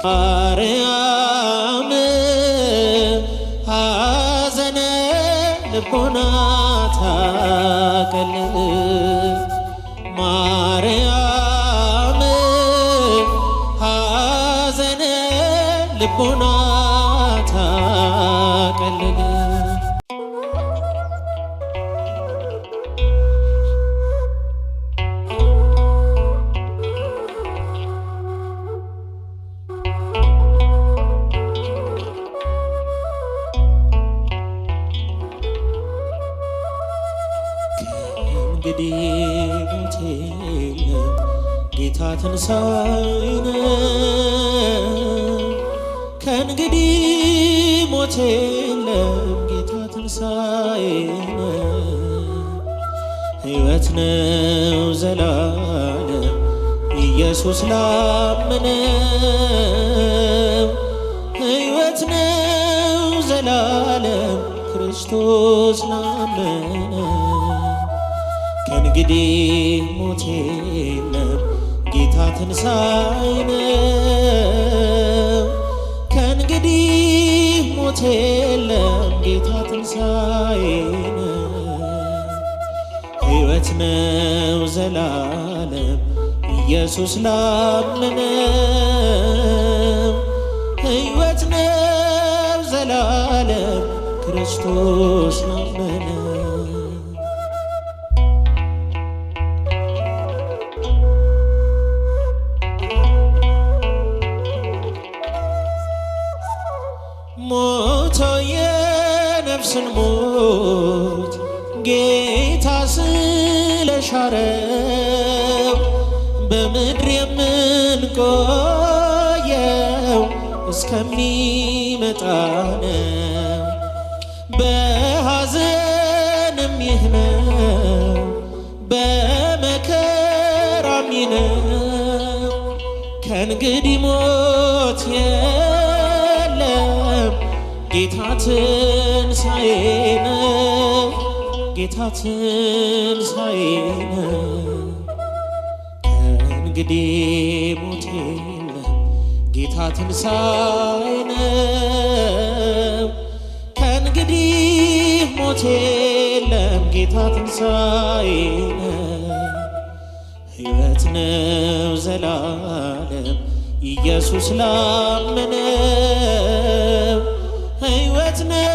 ማርያም ሐዘነ ልቦና ታቀልል ማርያም ሐዘነ ልቦና ታቀልል እንግዲህ ሞት የለም ጌታ ትንሣኤ ነው። ከእንግዲህ ሞት የለም ጌታ ትንሣኤ ነው። ሕይወት ነው ዘላለም ኢየሱስ ላመነው። ሕይወት ነው ዘላለም ክርስቶስ ላመነው። ከእንግዲህ ሞት የለም ጌታ ትንሣኤ ነው። ከእንግዲህ ሞት የለም ጌታ ትንሣኤ ነው። ሕይወት ነው ዘላለም ኢየሱስ ላመነው። ሕይወት ነው ዘላለም ክርስቶስ ላመነው። ሞቶ የነፍስን ሞት ጌታ ስለሻረው በምድር የምንቆየው እስከሚመጣ ነው። በሐዘንም ይህ ነው በመከራም ይህ ነው። ከእንግዲህ ሞት ጌታ ትንሣኤ ነው። ጌታ ትንሣኤ ነው። ከእንግዲህ ሞት የለም ጌታ ትንሣኤ ነው። ከእንግዲህ ሞት የለም ጌታ ትንሣኤ ነው። ሕይወት ነው ዘላለም ኢየሱስ ላመነው። ሕይወት ነው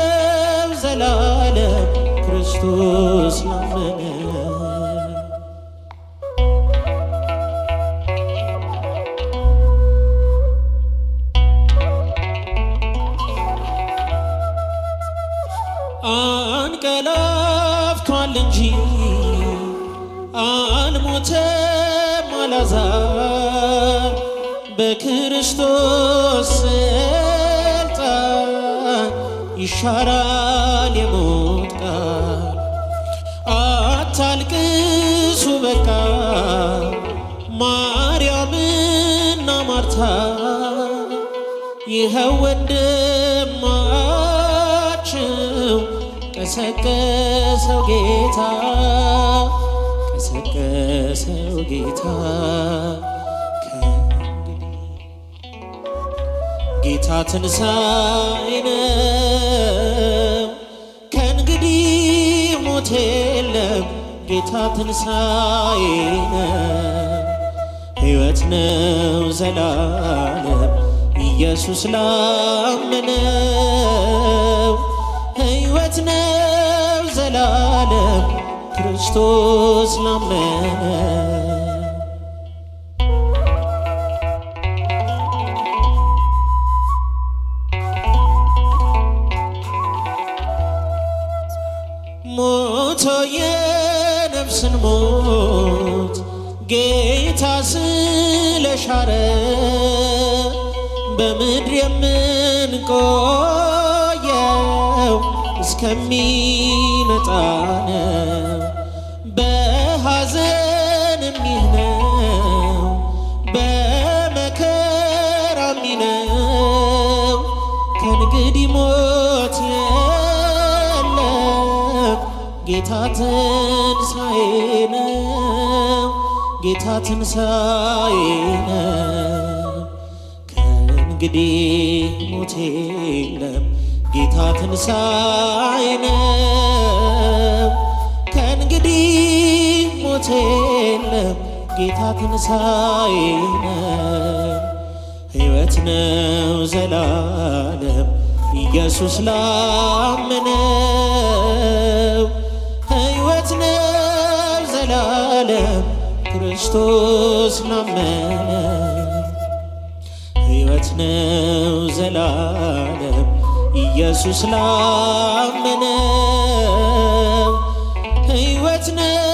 ዘላለም ክርስቶስ ላመነው። አንቀላፍቷል እንጂ አልሞተም አልዓዛር በክርስቶስ ይሻራል የሞት ቃል። አታልቅሱ በቃ ማርያምና ማርታ ይኸው ወንድማችሁ ቀሰቀሰው ጌታ ቀሰቀሰው ጌታ። ጌታ ትንሣኤ ነው። ከእንግዲህ ሞት የለም ጌታ ትንሣኤ ነው። ሕይወት ነው ዘላለም ኢየሱስ ላመነው። ሕይወት ነው ዘላለም ክርስቶስ ላመነው። ሞቶ የነፍስን ሞት ጌታ ስለሻረ በምድር የምንቆየው እስከሚመጣ ነው። በሐዘንም ይህ ነው በመከራም ይህ ነው። ከእንግዲህ ሞት ጌታ ትንሣኤ ነው። ጌታ ትንሣኤ ነው። ከእንግዲህ ሞት የለም ጌታ ትንሣኤ ነው። ከእንግዲህ ሞት የለም ጌታ ትንሣኤ ነው። ሕይወት ነው ዘላለም ኢየሱስ ላመነው። ሕይወት ነው ዘላለም ክርስቶስ ላመነው። ሕይወት ነው ዘላለም ኢየሱስ ላመነው። ሕይወት ነው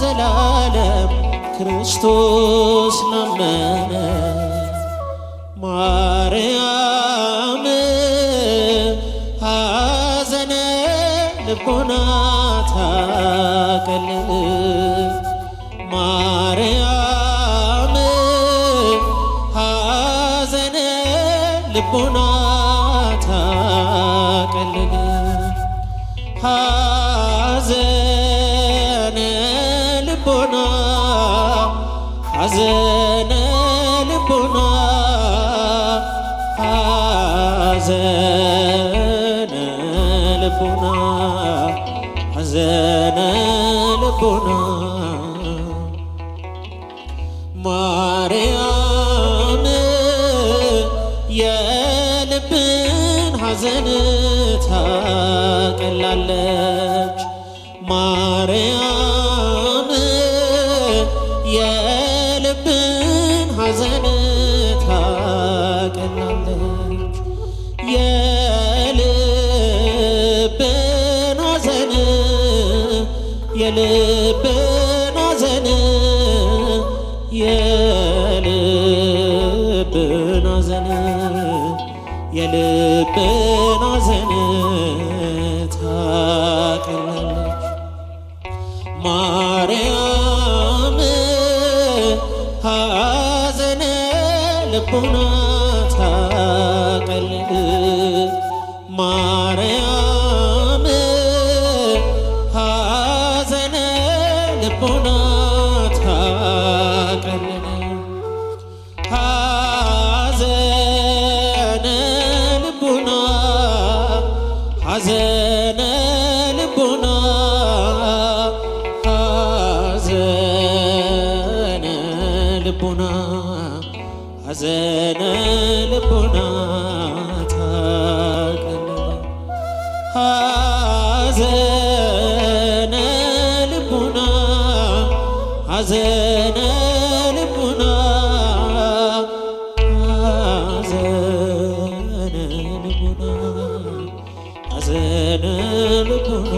ዘላለም ክርስቶስ ላመነው። ማርያም ሐዘነ ልቦና ታቀልል። ማርያም ሐዘነ ልቦና ታቀልል። ሐዘነ ልቦና ሐዘነ ልቦና ሐዘነ ልቦና ሐዘነ ልቦና ማርያም የልብን ሐዘን ታቀላለች። ማርያም የልብን ሐዘን ታቀላለች። የልብን ሐዘን የልብን ሐዘን የልብን ሐዘን የልብን ሐዘን ታቀላለች። ማርያም ሐዘነ ልቦና ታቀልል። ማርያም ሐዘነ ልቦና ታቀልል። ሐዘነ ልቦና ሐዘነ ልቦና ሐዘነ ልቦና ሐዘነ ልቦና ታቀልል። ሐዘነ ልቦና ሐዘነ ልቦና ሐዘነ ልቦና ሐዘነ ልቦና